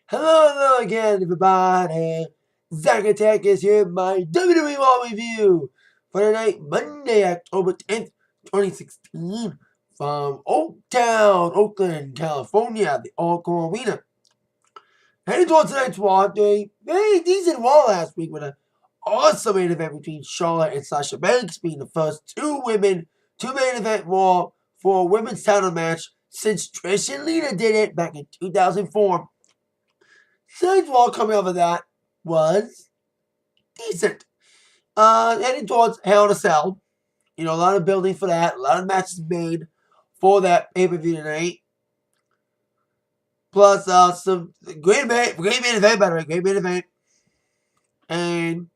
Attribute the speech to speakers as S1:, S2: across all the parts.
S1: Hello again, everybody. Zach Attack is here with my WWE Raw review for tonight, Monday, October 10th, 2016, from Oaktown, Oakland, California, the Oracle Arena. Heading towards tonight's Raw, after a very decent Raw last week with an awesome main event between Charlotte and Sasha Banks, being the first two main event Raw for a women's title match since Trish and Lita did it back in 2004. Tonight's Raw coming off of that was decent. Heading towards Hell in a Cell. A lot of building for that. A lot of matches made for that pay-per-view tonight. Plus, some great main event, by the way. Great main event. And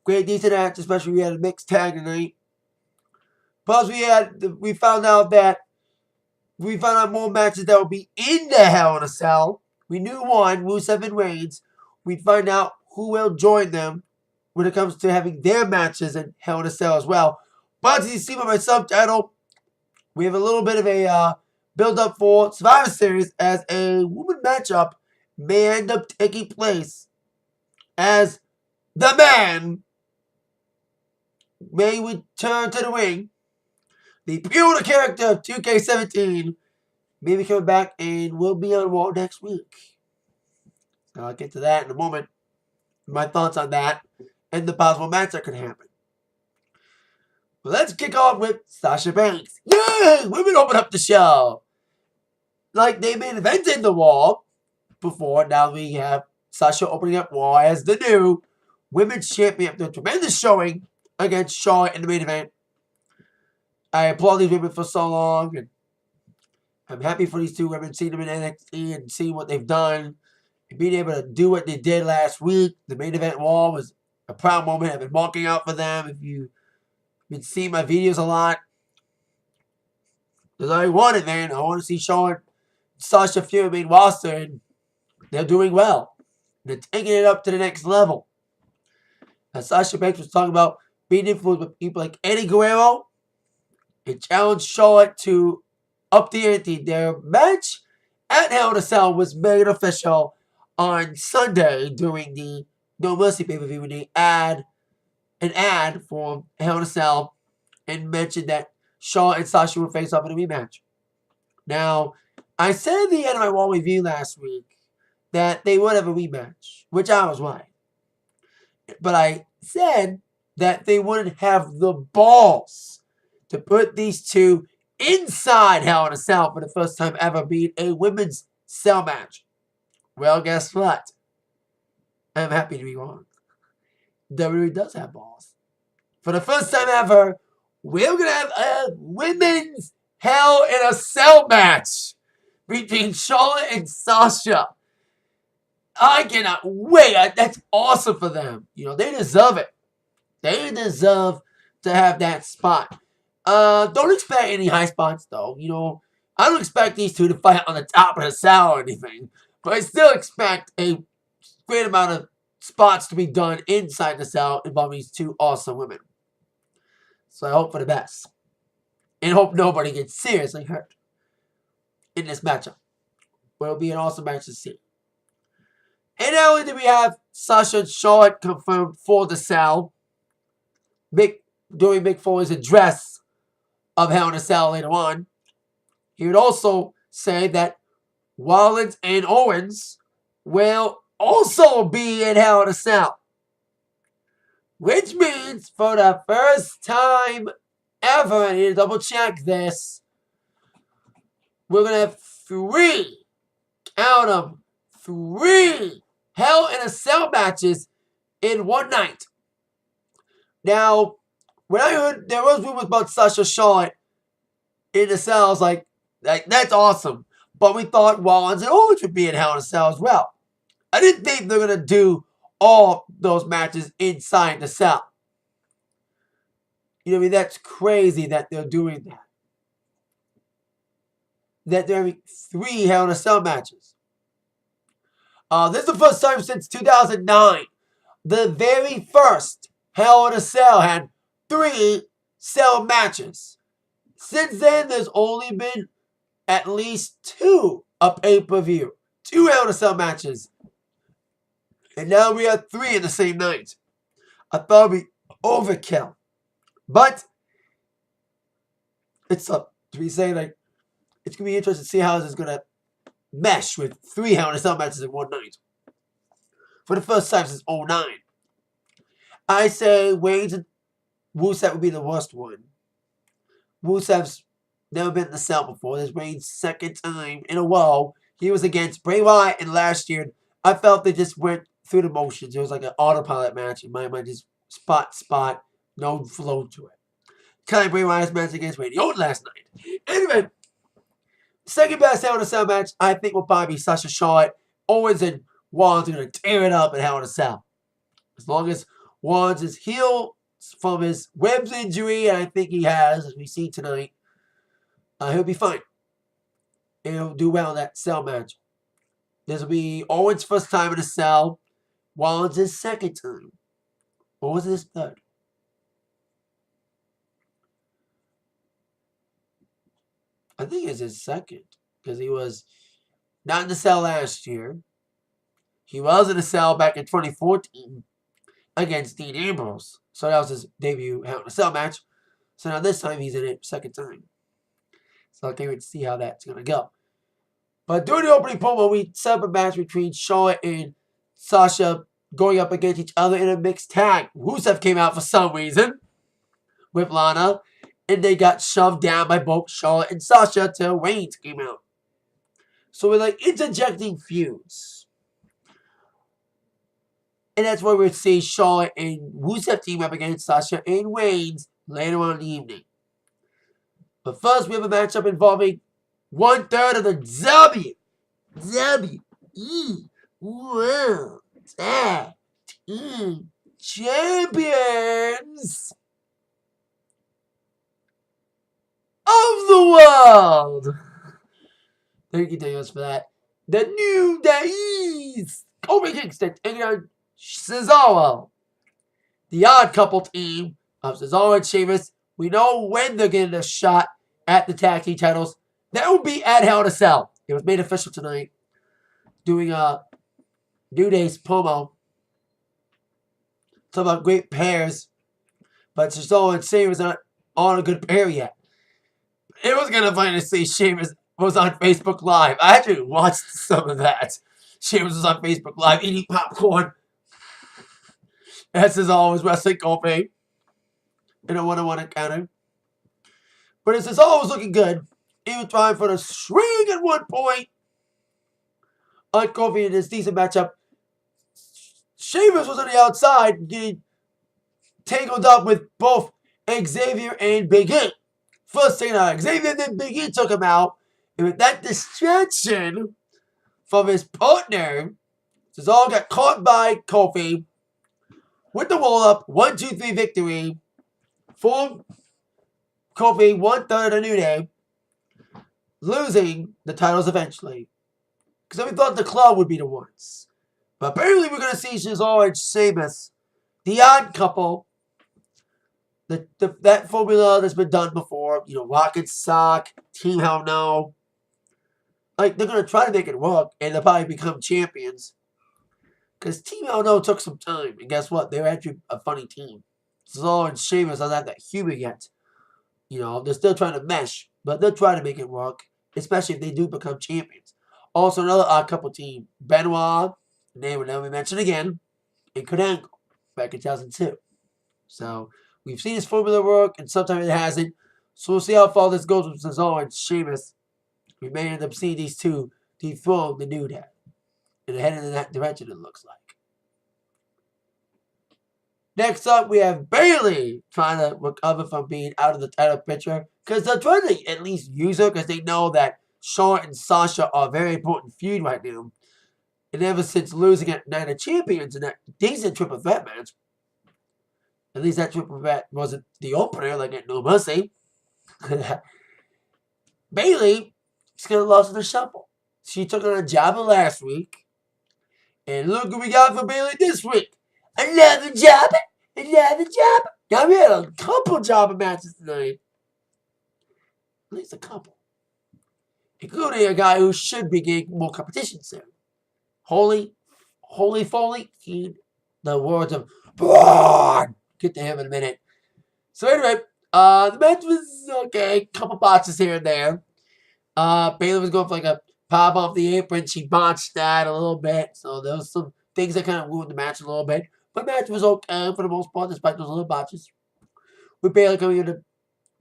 S1: great decent match, especially we had a mixed tag tonight. Plus, we found out more matches that will be in the Hell in a Cell. We knew one, Rusev and Reigns. We'd find out who will join them when it comes to having their matches in Hell in a Cell as well. But as you see by my subtitle, we have a little bit of a build-up for Survivor Series as a woman matchup may end up taking place as the man may return to the ring. The pure character of 2K17 may be coming back and will be on Raw next week. So I'll get to that in a moment. My thoughts on that and the possible match that could happen. But let's kick off with Sasha Banks. Yay! Women open up the show. Like they main evented the Raw before, now we have Sasha opening up Raw as the new women's champion after a tremendous showing against Charlotte in the main event. I applaud these women for so long, and I'm happy for these two women, seeing them in NXT and seeing what they've done, and being able to do what they did last week. The main event Raw was a proud moment. I've been walking out for them. If you've been seeing my videos a lot, because I want it, man. I want to see Charlotte, Sasha Fury main roster, and they're doing well. They're taking it up to the next level. As Sasha Banks was talking about being influenced by people like Eddie Guerrero, it challenged Charlotte to up the ante. Their match at Hell in a Cell was made official on Sunday during the No Mercy pay-per-view when they add an ad for Hell in a Cell and mentioned that Charlotte and Sasha would face off in a rematch. Now, I said at the end of my Raw review last week that they would have a rematch, which I was right. But I said that they wouldn't have the balls to put these two inside Hell in a Cell for the first time ever, being a women's cell match. Well, guess what? I'm happy to be wrong. WWE does have balls. For the first time ever, we're going to have a women's Hell in a Cell match between Charlotte and Sasha. I cannot wait. That's awesome for them. They deserve it. They deserve to have that spot. Don't expect any high spots, though. I don't expect these two to fight on the top of the cell or anything. But I still expect a great amount of spots to be done inside the cell involving these two awesome women. So I hope for the best. And hope nobody gets seriously hurt in this matchup. But it'll be an awesome match to see. And not only do we have Sasha and Charlotte confirmed for the cell, doing Mick Foley's address of Hell in a Cell later on, he would also say that Rollins and Owens will also be in Hell in a Cell. Which means for the first time ever, I need to double check this, we're going to have three Hell in a Cell matches in one night. Now, when I heard there was rumors about Sasha Charlotte in the cell, I was like, that's awesome. But we thought Rollins and Owens would be in Hell in a Cell as well. I didn't think they're going to do all those matches inside the cell. That's crazy that they're doing that. That they're having three Hell in a Cell matches. This is the first time since 2009. The very first Hell in a Cell had 3 cell matches. Since then, there's only been at least 2 a pay-per-view. 2 Hell in a Cell matches. And now we have 3 in the same night. I thought it'd be overkill. But it's up to be saying, like, it's going to be interesting to see how this is going to mesh with 3 Hell in a Cell matches in one night. For the first time since 2009. I say Wayne's and Rusev would be the worst one. Rusev's never been in the cell before. This is Wayne's second time in a row. He was against Bray Wyatt, and last year, I felt they just went through the motions. It was like an autopilot match in my mind, just spot, no flow to it. Kind of Bray Wyatt's match against Randy Orton last night. Anyway, second best Hell in a Cell match, I think, will probably be Sasha Charlotte. Owens and Rollins are going to tear it up in Hell in a Cell. As long as Rollins is healed from his ribs injury, and I think he has, as we see tonight, he'll be fine. He'll do well in that cell match. This will be Owens' first time in a cell. Rollins' second time. Or was it his third? I think it's his second. Because he was not in the cell last year. He was in the cell back in 2014 against Dean Ambrose. So that was his debut Hell in a Cell match. So now this time he's in it second time. So I can't wait to see how that's going to go. But during the opening promo, we set up a match between Charlotte and Sasha going up against each other in a mixed tag. Rusev came out for some reason with Lana. And they got shoved down by both Charlotte and Sasha till Reigns came out. So we're like interjecting feuds. And that's why we'll see Charlotte and Rusev team up against Sasha and Reigns later on in the evening. But first, we have a matchup involving 1/3 of the WWE World Tag Team Champions of the world. Thank you, Daniels, for that. The New Days. Kobe Kingston taking on Cesaro. The Odd Couple team of Cesaro and Sheamus. We know when they're getting a shot at the tag team titles. That will be at Hell in a Cell. It was made official tonight. Doing a New Day's promo. Talking about great pairs. But Cesaro and Sheamus aren't on a good pair yet. It was kind of funny to see Sheamus was on Facebook Live. I actually watched some of that. Sheamus was on Facebook Live eating popcorn. As Cesaro was wrestling Kofi in a one-on-one encounter. But as Cesaro was looking good, he was trying for the swing at one point on Kofi in this decent matchup. Sheamus was on the outside getting tangled up with both Xavier and Big E. First taking out Xavier, then Big E took him out. And with that distraction from his partner, Cesaro got caught by Kofi with the roll-up, 1-2-3 victory for Kofi, 1/3 of New Day, losing the titles eventually. Because we thought the club would be the ones. But apparently we're going to see Cesaro and Sheamus, the Odd Couple, that formula that's been done before. You know, Rock and Sock, Team Hell No. Like, they're going to try to make it work, and they'll probably become champions. Because Team Hell No took some time, and guess what? They were actually a funny team. Cesaro and Sheamus are not that human yet. You know, they're still trying to mesh, but they'll try to make it work, especially if they do become champions. Also, another Odd Couple team, Benoit, the name will never be mentioned again, and Kurt Angle, back in 2002. So, we've seen this formula work, and sometimes it hasn't. So, we'll see how far this goes with Cesaro and Sheamus. We may end up seeing these two dethrone the New Day. And heading in that direction, it looks like. Next up, we have Bayley trying to recover from being out of the title picture. Because they're trying to at least use her because they know that Charlotte and Sasha are a very important feud right now. And ever since losing at Night of Champions in that decent triple threat match, at least that triple threat wasn't the opener like at No Mercy, Bayley is going to lose in the shuffle. She took on a jobber last week. And look what we got for Bayley this week. Another jobber. Another jobber. Now we had a couple jobber matches tonight. At least a couple. including a guy who should be getting more competition soon. Holy Foley, the words of Braun. Get to him in a minute. So anyway, the match was okay. Couple botches here and there. Bayley was going for like a pop off the apron. She botched that a little bit. So there was some things that kind of ruined the match a little bit. But the match was okay for the most part, despite those little botches. With Bayley coming into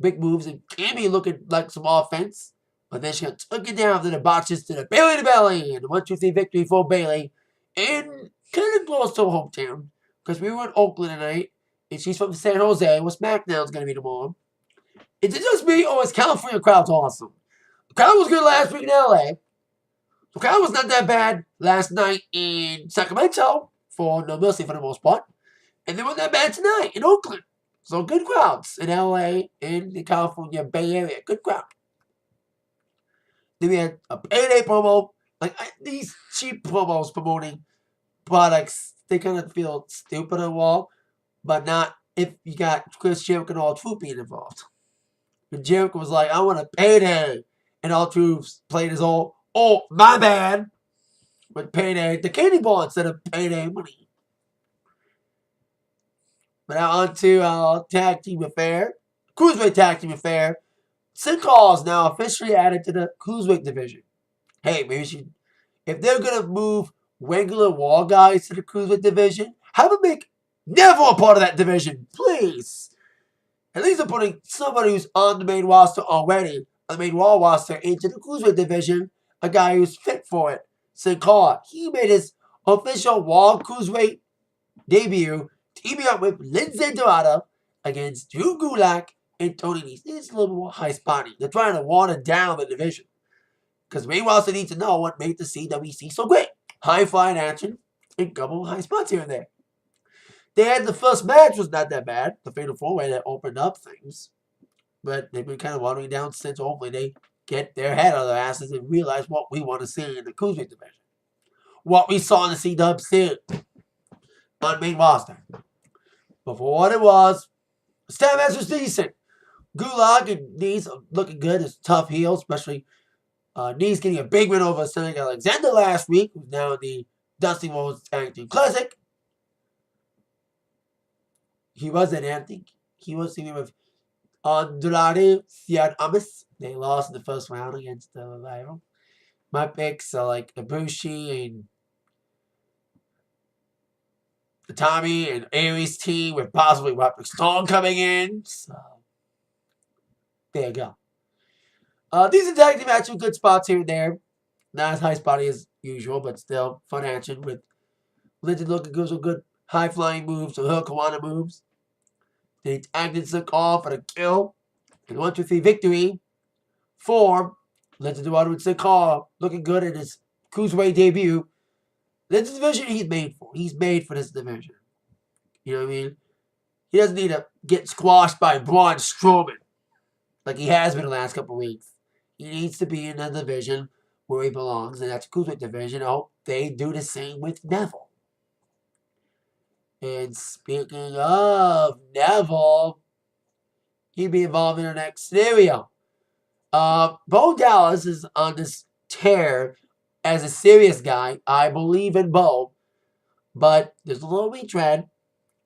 S1: big moves and Cammy looking like some offense. But then she took it down to the botches to the Bayley to belly. And the 1-2-3 victory for Bayley. And kind of close to her hometown. Because we were in Oakland tonight. And she's from San Jose, where SmackDown's going to be tomorrow. Is it just me, or is California crowd's awesome? The crowd was good last week in LA. The crowd was not that bad last night in Sacramento, for No Mercy for the most part. And they weren't that bad tonight in Oakland. So good crowds in LA, in the California Bay Area. Good crowd. Then we had a payday promo. These cheap promos promoting products, they kind of feel stupid and all, but not if you got Chris Jericho and R-Truth being involved. And Jericho was like, I want a payday. And R-Truth played his old, oh, my bad. With payday, the candy bar instead of payday money. But now on to our tag team affair. Cruiserweight tag team affair. Sin Cara is now officially added to the Cruiserweight division. Hey, maybe if they're going to move regular Raw guys to the Cruiserweight division, have them make Neville a part of that division, please. At least they're putting somebody who's on the main roster already, on the main Raw roster, into the Cruiserweight division, a guy who's fit for it. Sin Cara, he made his official Raw Cruiserweight debut, teaming up with Lindsay Dorado against Drew Gulak and Tony Nese. It's a little more high spotty. They're trying to water down the division. Because main roster needs to know what made the CWC so great. High flying action and couple high spots here and there. They had the first match was not that bad. The Fatal 4-Way that opened up things. But they've been kind of watering down since. Hopefully they get their head out of their asses and realize what we want to see in the Cruiserweight division. What we saw in the CWC on main roster. But for what it was, the stat match was decent. Gulak and Nese are looking good as tough heels, especially Nese getting a big win over Cedric Alexander last week, who's now in the Dusty Rhodes Tag Team Classic. He wasn't empty. He was teaming with Andrade Cien Almas. They lost in the first round against the Revival. My picks are like Ibushi and Tommy and Aries team with possibly Roderick Strong coming in. So, there you go. These are tag team matches with good spots here and there. Not as high spotty as usual, but still fun action with Lindsay looking good with good high flying moves or her Kawana moves. They tagged in Sin Cara for the kill. And 1-2-3 victory for Lindsay Dorado and Sin Cara looking good in his Cruiserweight debut. This division he's made for. He's made for this division. You know what I mean? He doesn't need to get squashed by Braun Strowman like he has been the last couple of weeks. He needs to be in the division where he belongs, and that's the Cruiserweight division. I hope they do the same with Neville. And speaking of Neville, he'd be involved in the next scenario. Bo Dallas is on this tear as a serious guy. I believe in Bo, but there's a little retread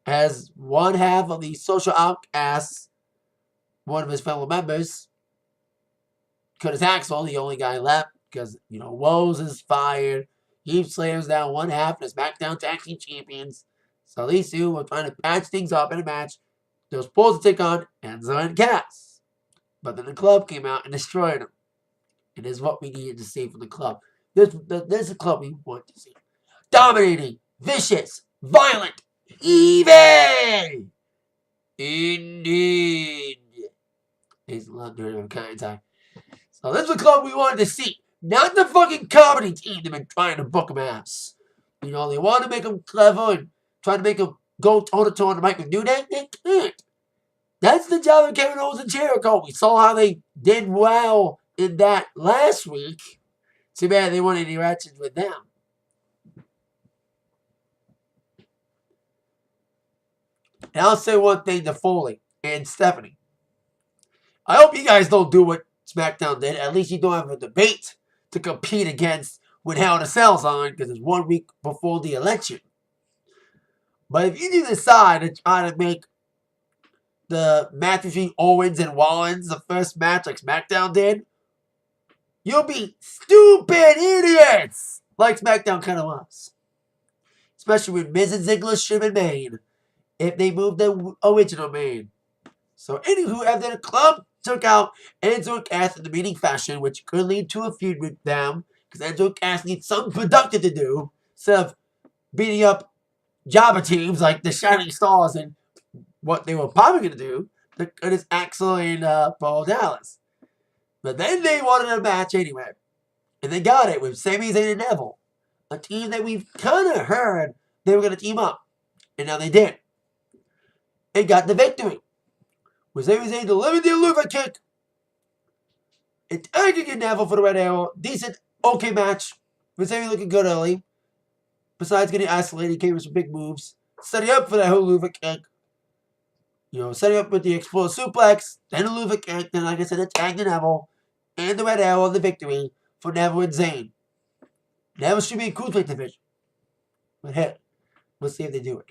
S1: as one half of the social outcasts, one of his fellow members, Curtis Axel, the only guy left, because, Woes is fired. Heath Slater's down one half of the SmackDown Tag Team Champions. So these two were trying to patch things up in a match they were supposed to take on Enzo and Cass. But then the club came out and destroyed them. It is what we needed to see from the club. This is the club we want to see. Dominating, vicious, violent, even. Indeed. He's London of kind of time. So this is the club we wanted to see. Not the fucking comedy team they've been trying to book him as. They want to make him clever and try to make him go toe-to-toe on the mic with New Day. They can't. That's the job of Kevin Owens and Jericho. We saw how they did well in that last week. Too bad they weren't any ratchets with them. And I'll say one thing to Foley and Stephanie. I hope you guys don't do what SmackDown did. At least you don't have a debate to compete against when Hell in a Cell's on, because it's 1 week before the election. But if you do decide to try to make the match between Owens and Rollins the first match like SmackDown did, you'll be stupid idiots! Like SmackDown kind of was. Especially when Miz and Ziggler should have been made if they moved the original main. So anywho, after the club took out Enzo and Cass in the meeting fashion, which could lead to a feud with them, because Enzo and Cass need something productive to do, instead of beating up jobber teams like the Shining Stars and what they were probably going to do, it's Axel and Paul Dallas. But then they wanted a match anyway. And they got it with Sami Zayn and Neville. A team that we've kind of heard they were going to team up. And now they did. And got the victory. With Sami Zayn delivering the Luva kick. And tagging in Neville for the Red Arrow. Decent, okay match. With Sami looking good early. Besides getting isolated, he came with some big moves. Setting up for that whole Luva kick. Setting up with the explosive suplex. Then the Luva kick. Then, like I said, a tag to Neville. And the Red Arrow, the victory for Neville and Zayn. Neville should be in Cruiserweight division. But hey, we'll see if they do it.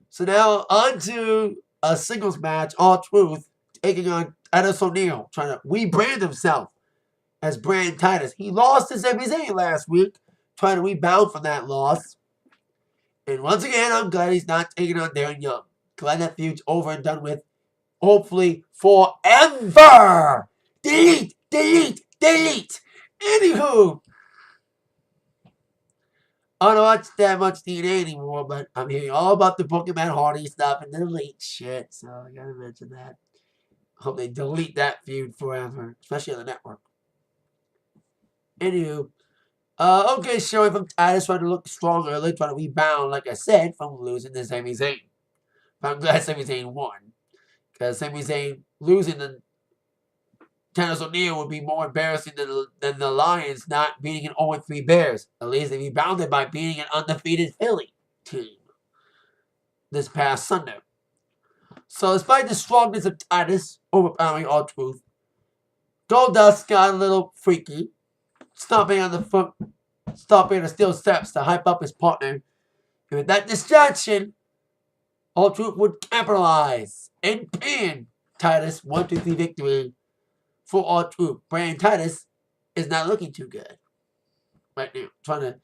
S1: So now, on to a singles match, R-Truth, taking on Titus O'Neil, trying to rebrand himself as Brand Titus. He lost to Sami Zayn last week, trying to rebound from that loss. And once again, I'm glad he's not taking on Darren Young. Glad that feud's over and done with, hopefully forever. Delete, delete, delete. Anywho, I don't watch that much DNA anymore, but I'm hearing all about the Pokemon Hardy stuff and the delete shit, so I gotta mention that. Hope they delete that feud forever, especially on the network. Anywho, okay, showing from Titus trying to look stronger, early, trying to rebound, like I said, from losing to Sami Zayn. But I'm glad Sami Zayn won, because Sami Zayn losing to Titus O'Neil would be more embarrassing than the Lions not beating an 0-3 Bears. At least they rebounded by beating an undefeated Philly team this past Sunday. So despite the strongness of Titus overpowering R-Truth, Goldust got a little freaky, stomping on the steel steps to hype up his partner. And with that distraction, R-Truth would capitalize and pin Titus 1-2-3 victory for R-Truth. Brand Titus is not looking too good right now. Trying to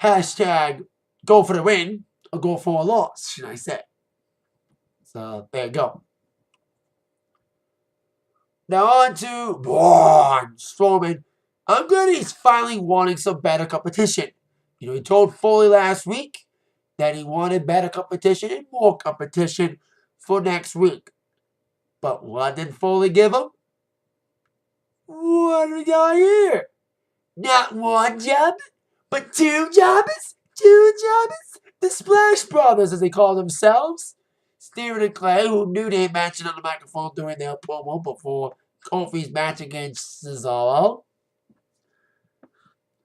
S1: hashtag go for the win or go for a loss, should I say. So there you go. Now on to Braun Strowman. I'm glad he's finally wanting some better competition. He told Foley last week that he wanted better competition and more competition for next week. But what did Foley give him? What do we got here? Not one job, but two jobbers? Two jobbers? The Splash Brothers, as they call themselves. Steven and Clay, who knew they had mentioned on the microphone during their promo before Kofi's match against Cesaro.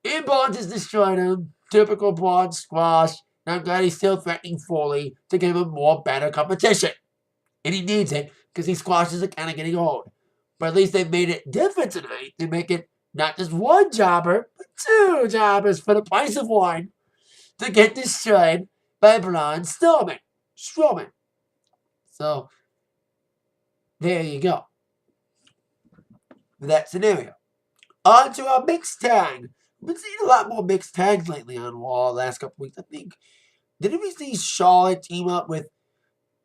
S1: And Braun just destroyed him. Typical Braun squash. And I'm glad he's still threatening Foley to give him more better competition. And he needs it, because these squashes are kind of getting old. But at least they made it different tonight. They make it not just one jobber, but two jobbers for the price of one to get destroyed by Braun Strowman. So, there you go. For that scenario. On to our mixed tag. We've been seeing a lot more mixed tags lately on Raw the last couple weeks. I think, didn't we see Charlotte team up with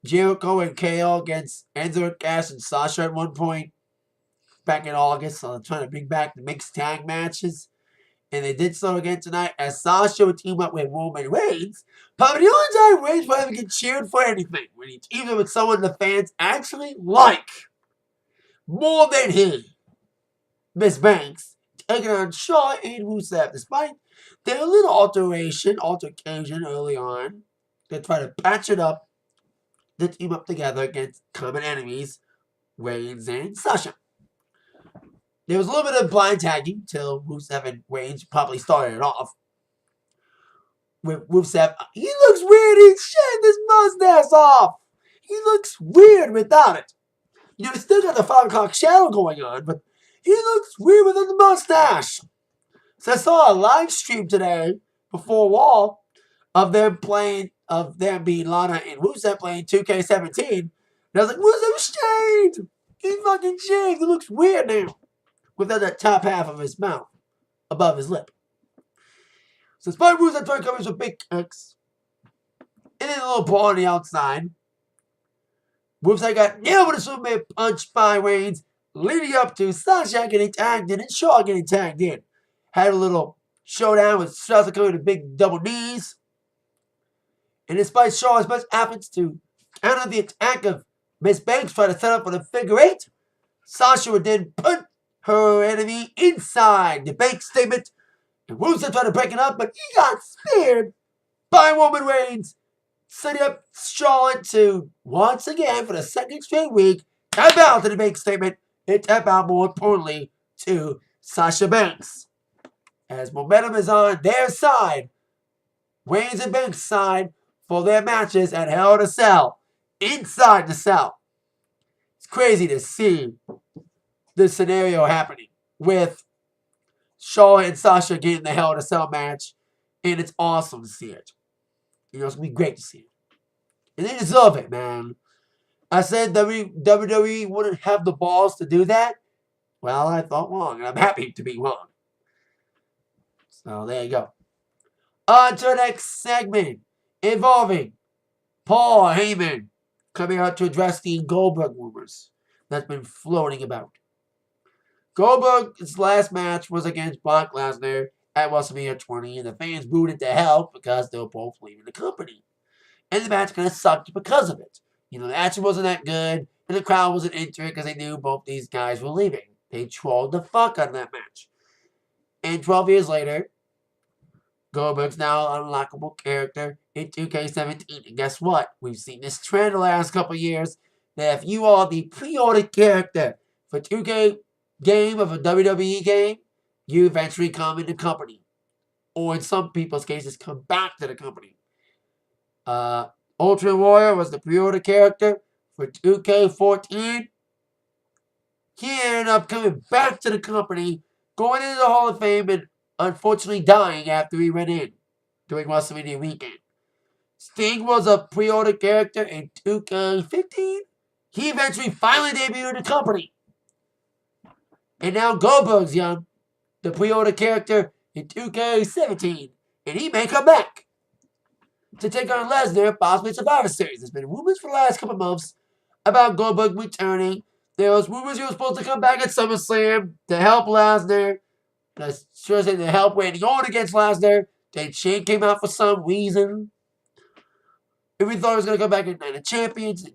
S1: Jericho and KO against Enzo and Cass and Sasha at one point? Back in August, so I'm trying to bring back the mixed tag matches. And they did so again tonight as Sasha would team up with Roman Reigns. But the only time Reigns will ever get cheered for anything, when he teams up with someone the fans actually like more than he. Miss Banks taking on Shaw and Rusev, despite their little altercation early on. They try to patch it up, to team up together against common enemies, Reigns and Sasha. There was a little bit of blind tagging till Rusev and Reigns probably started it off. With Rusev, he looks weird. He's shaved his mustache off. He looks weird without it. You still got the 5 o'clock shadow going on, but he looks weird with the mustache. So I saw a live stream today before Raw of them being Lana and Rusev playing 2K17. And I was like, Rusev's shaved! He fucking shaved! He looks weird now. Without that top half of his mouth above his lip. So despite Rusev trying to cover with big X, and then a little ball on the outside, Rusev got nailed with a Superman punch by Reigns, leading up to Sasha getting tagged in and Shaw getting tagged in. Had a little showdown with Sasha coming to big double knees. And despite Shaw's best efforts to counter the attack of Miss Banks trying to set up for the figure 8, Sasha would then put her enemy inside the bank statement. And Rusev tried to break it up, but he got speared by Roman Reigns, setting up Charlotte to, once again, for the second straight week, tap out to the bank statement and tap out, more importantly, to Sasha Banks. As momentum is on their side, Reigns and Banks' side, for their matches at Hell in a Cell, inside the cell. It's crazy to see this scenario happening with Charlotte and Sasha getting the Hell in a Cell match, and it's awesome to see it. You know, it's going to be great to see it. And they deserve it, man. I said WWE wouldn't have the balls to do that. Well, I thought wrong, and I'm happy to be wrong. So, there you go. On to the next segment, involving Paul Heyman coming out to address the Goldberg rumors that's been floating about. Goldberg's last match was against Brock Lesnar at WrestleMania 20, and the fans booed it to hell because they were both leaving the company. And the match kind of sucked because of it. You know, the action wasn't that good, and the crowd wasn't into it because they knew both these guys were leaving. They trolled the fuck out of that match. And 12 years later, Goldberg's now an unlockable character in 2K17. And guess what? We've seen this trend the last couple years, that if you are the pre-order character for 2K game of a WWE game, you eventually come in the company. Or in some people's cases, come back to the company. Ultimate Warrior was the pre-order character for 2K14. He ended up coming back to the company, going into the Hall of Fame, and unfortunately dying after he went in during WrestleMania weekend. Sting was a pre-order character in 2K15. He eventually finally debuted in the company. And now Goldberg's young, the pre-order character in 2K17. And he may come back to take on Lesnar, possibly Survivor Series. There's been rumors for the last couple months about Goldberg returning. There was rumors he was supposed to come back at SummerSlam to help Lesnar. I sure say to help Randy Orton against Lesnar. Then Shane came out for some reason. And we thought he was going to come back at Night of Champions.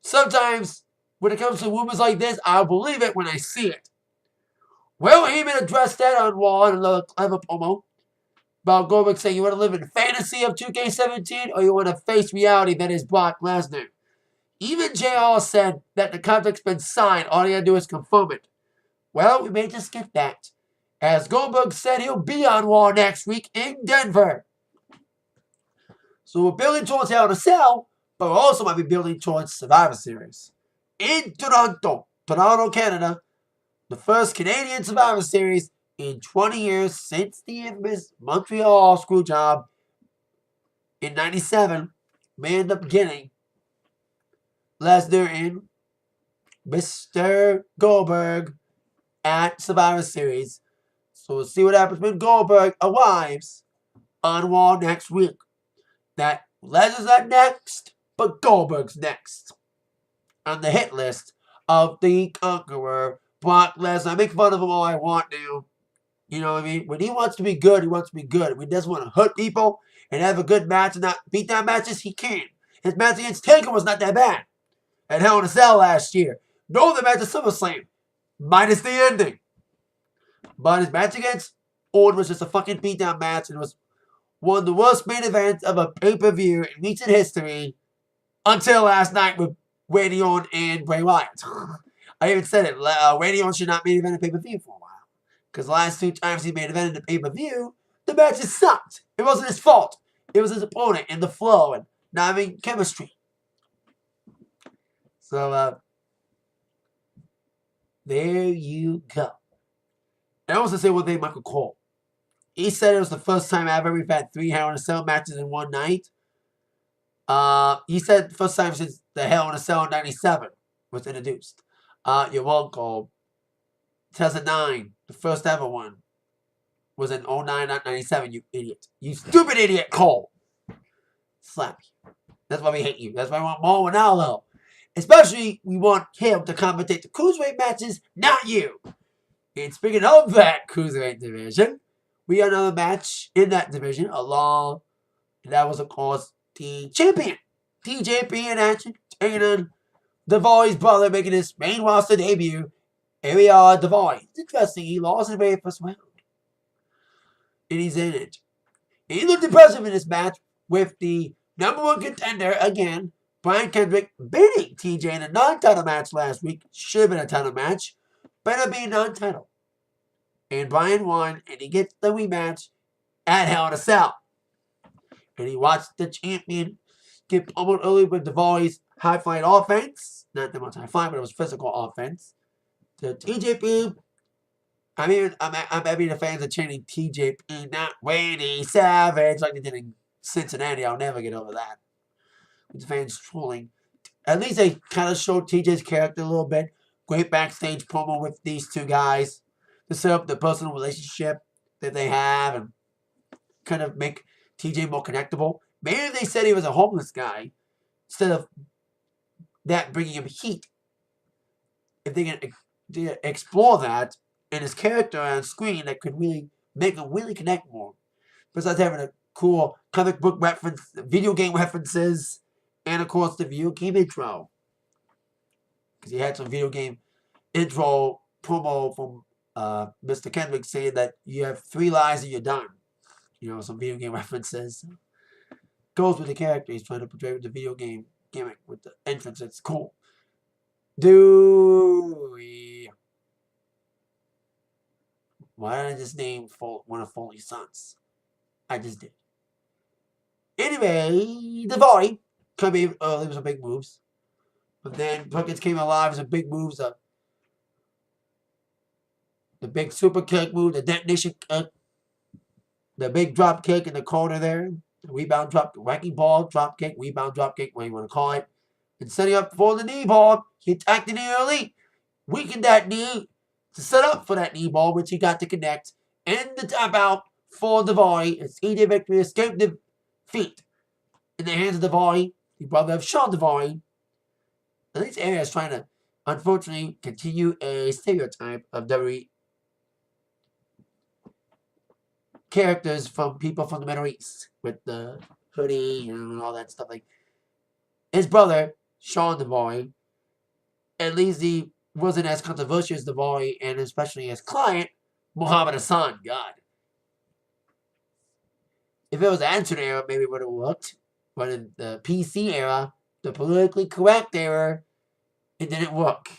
S1: Sometimes, when it comes to rumors like this, I'll believe it when I see it. Well, Heyman addressed that on Raw in another clever promo about Goldberg saying, you want to live in the fantasy of 2K17 or you want to face reality that is Brock Lesnar? Even JR said that the contract's been signed. All you got to do is confirm it. Well, we may just get that, as Goldberg said he'll be on Raw next week in Denver. So we're building towards Hell in a Cell, but we also might be building towards Survivor Series. In Toronto, Canada, the first Canadian Survivor Series in 20 years since the infamous Montreal Screwjob in 97 may end up getting Lesnar and Mr. Goldberg at Survivor Series. So we'll see what happens when Goldberg arrives on Raw next week. That Lesnar's not next, but Goldberg's next on the hit list of the Conqueror, Brock Lesnar. I make fun of him all I want now. You know what I mean? When he wants to be good, he wants to be good. When he doesn't want to hurt people and have a good match and not beat down matches, he can. His match against Taker was not that bad at Hell in a Cell last year. No, the match at SummerSlam, minus the ending. But his match against Orton was just a fucking beatdown match, and it was one of the worst main events of a pay-per-view in recent history until last night with Randy Orton and Bray Wyatt. I even said it. Randy Orton should not main event a pay-per-view for a while. Because the last 2 times he main evented a pay-per-view, the matches sucked. It wasn't his fault. It was his opponent and the flow and not having chemistry. So, There you go. And I also say one thing, Michael Cole. He said it was the first time ever we've had 3 Hell in a Cell matches in one night. He said the first time since the Hell in a Cell in 97 was introduced. You're welcome. 2009, the first ever one, was in 09, not 97, you idiot. You stupid idiot, Cole. Slap you. That's why we hate you. That's why we want more Ronaldo. Especially, we want him to commentate the cruiserweight matches, not you. And speaking of that cruiserweight division, we got another match in that division, and that was, of course, the champion. TJP in action, taking on Devoy's brother, making his main roster debut. Here we are, Devoy. It's interesting, he lost in the very first round. And he's in it. And he looked impressive in this match with the #1 contender again, Brian Kendrick, beating TJ in a non-title match last week. Should have been a title match. Better be non-title. And Brian won, and he gets the rematch at Hell in a Cell. And he watched the champion get pummeled early with Devoy's high-flying offense. Not that much high-flying, but it was physical offense. The TJP, I'm happy the fans are chanting TJP, not Randy Savage, like they did in Cincinnati. I'll never get over that. With the fans trolling. At least they kind of showed TJ's character a little bit. Great backstage promo with these two guys to set up the personal relationship that they have and kind of make TJ more connectable. Maybe if they said he was a homeless guy, instead of that bringing him heat, if they can explore that and his character on screen, that could really make him really connect more. Besides having a cool comic book reference, video game references, and of course the video game intro. Because he had some video game intro promo from Mr. Kendrick saying that you have 3 lives and you're done. You know, some video game references. Goes with the character he's trying to portray with the video game gimmick with the entrance. It's cool. Why did I just name one of Foley's sons? I just did. Anyway, the Devoy coming in early with some big moves. But then Perkins came alive with some big moves. The big super kick move, the detonation kick, the big drop kick in the corner there. The rebound drop, wrecking ball, drop kick, rebound drop kick, whatever you want to call it. And setting up for the knee ball. He attacked the knee early, weakened that knee to set up for that knee ball, which he got to connect. And the tap out for Devoy. It's EJ victory, escaped defeat in the hands of Devoy, the brother of Sean Devoy. And these areas trying to, unfortunately, continue a stereotype of WWE characters from people from the Middle East with the hoodie and all that stuff. Like his brother, Sean Devoy, at least he wasn't as controversial as Devoy, and especially his client, Muhammad Hassan. God. If it was the Attitude Era, maybe it would have worked. But in the PC era, the politically correct era, it didn't work.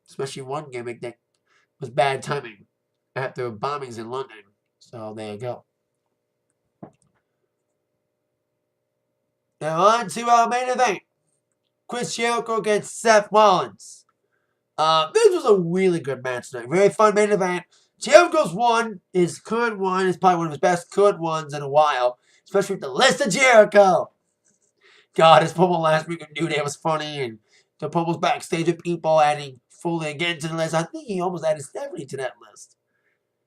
S1: Especially one gimmick that was bad timing after bombings in London. So there you go. Now on to our main event. Chris Jericho against Seth Rollins. This was a really good match tonight. Very fun main event. Jericho's one, his current one, is probably one of his best current ones in a while. Especially with the list of Jericho. God, his promo last week with New Day was funny. And the promos backstage with people adding Foley again to the list. I think he almost added Stephanie to that list.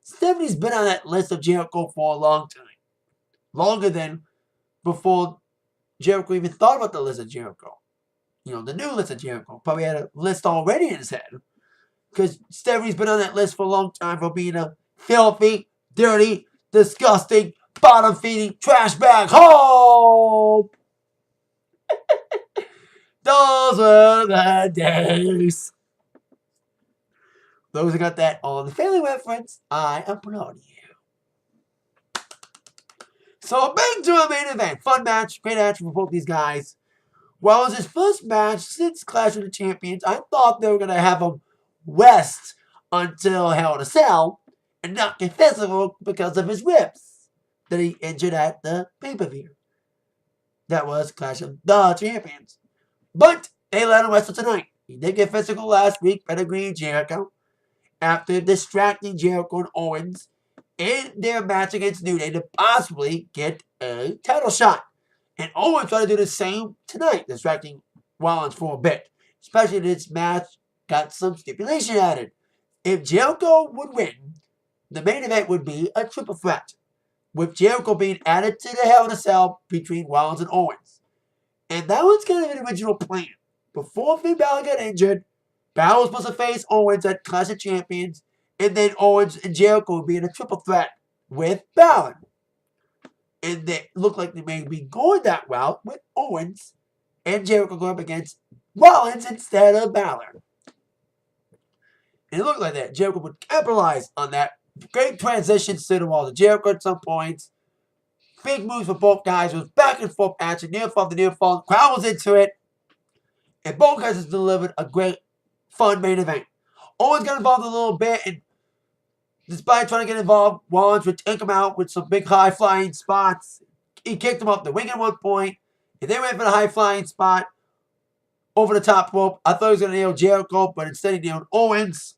S1: Stephanie's been on that list of Jericho for a long time. Longer than before Jericho even thought about the list of Jericho. You know, the new list of Jericho. Probably had a list already in his head. Because Stephanie's been on that list for a long time for being a filthy, dirty, disgusting, bottom-feeding trash bag. Ho! Those were the days. Those who got that on the family reference, I am proud of you. So, back to our main event. Fun match. Great action for both these guys. Well, it was his first match since Clash of the Champions. I thought they were going to have him rest until Hell in a Cell and not get physical because of his ribs that he injured at the pay-per-view. That was Clash of the Champions. But they let him wrestle tonight. He did get physical last week, Pedigree and Jericho. after distracting Jericho and Owens in their match against New Day to possibly get a title shot. And Owens tried to do the same tonight, distracting Rollins for a bit. Especially this match got some stipulation added. If Jericho would win, the main event would be a triple threat, with Jericho being added to the Hell in a Cell between Rollins and Owens. And that was kind of an original plan. Before Finn Balor got injured, Balor was supposed to face Owens at Clash of Champions, and then Owens and Jericho would be in a triple threat with Balor. And it looked like they may be going that route with Owens and Jericho going up against Rollins instead of Balor. And it looked like that. Jericho would capitalize on that. Great transitions to the wall to Jericho at some points. Big moves for both guys. It was back and forth action. Near fall to near fall. The crowd was into it. And both guys has delivered a great, fun main event. Owens got involved a little bit, and despite trying to get involved, Rollins would take him out with some big high-flying spots. He kicked him off the wing at one point, and they went for the high-flying spot over the top rope. I thought he was going to nail Jericho, but instead he nailed Owens.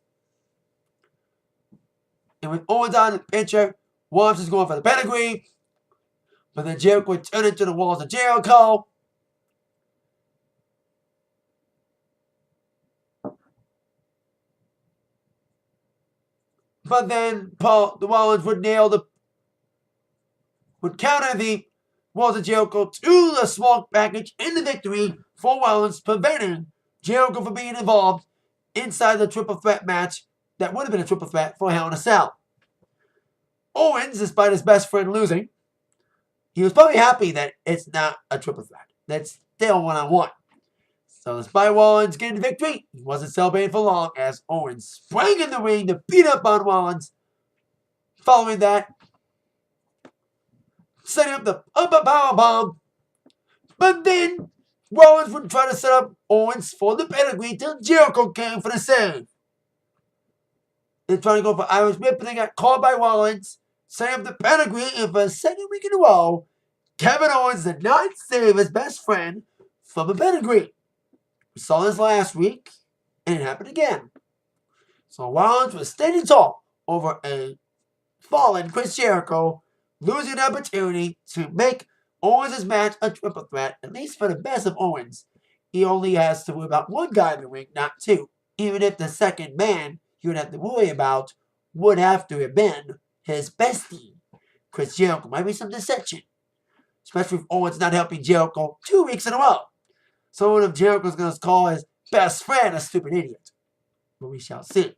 S1: And with Owens on the picture, Rollins is going for the pedigree. But then Jericho would turn into the walls of Jericho. But then the Rollins would counter the walls of Jericho to the smoke package in the victory for Rollins, preventing Jericho from being involved inside the triple threat match that would have been a triple threat for Hell in a Cell. Owens, despite his best friend losing, he was probably happy that it's not a triple threat. That's still one-on-one. So despite Rollins getting the victory, he wasn't celebrating for long as Owens sprang in the ring to beat up on Rollins. Following that, setting up the power bomb. But then Rollins would try to set up Owens for the pedigree until Jericho came for the save. They're trying to go for Irish Whip, but they got called by Rollins, setting up the pedigree, and for a second week in a row, Kevin Owens did not save his best friend from a pedigree. We saw this last week, and it happened again. So Rollins was standing tall over a fallen Chris Jericho, losing the opportunity to make Owens' match a triple threat, at least for the best of Owens. He only has to worry about one guy in the ring, not two. Even if the second man he would have to worry about would have to have been his bestie, Chris Jericho. Might be some dissension, especially if Owens not helping Jericho 2 weeks in a row. So one of Jericho's going to call his best friend a stupid idiot. But we shall see.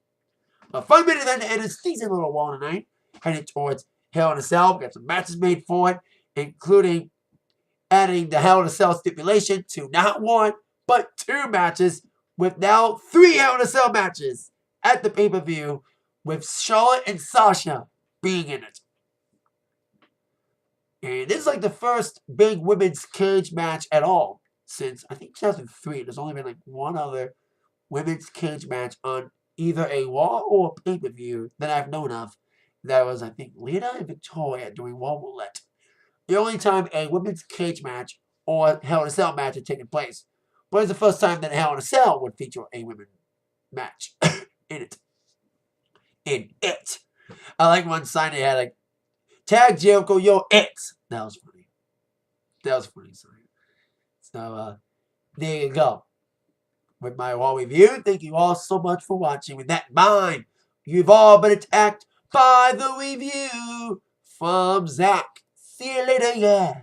S1: A fun minute then to end his decent little wall tonight, heading towards Hell in a Cell. We got some matches made for it, including adding the Hell in a Cell stipulation to not one, but 2 matches, with now 3 Hell in a Cell matches at the pay-per-view, with Charlotte and Sasha being in it. And this is like the first big women's cage match at all since, I think, 2003. There's only been like one other women's cage match on either a Raw or a pay-per-view that I've known of. That was, I think, Lita and Victoria doing Raw Roulette. The only time a women's cage match or Hell in a Cell match had taken place. But it's the first time that Hell in a Cell would feature a women match in it. I like one sign they had like, tag Jericho, yo, it. That was funny. That was a funny sign. So, there you go. With my Raw review, thank you all so much for watching. With that in mind, you've all been attacked by the review from Zach. See you later, yeah.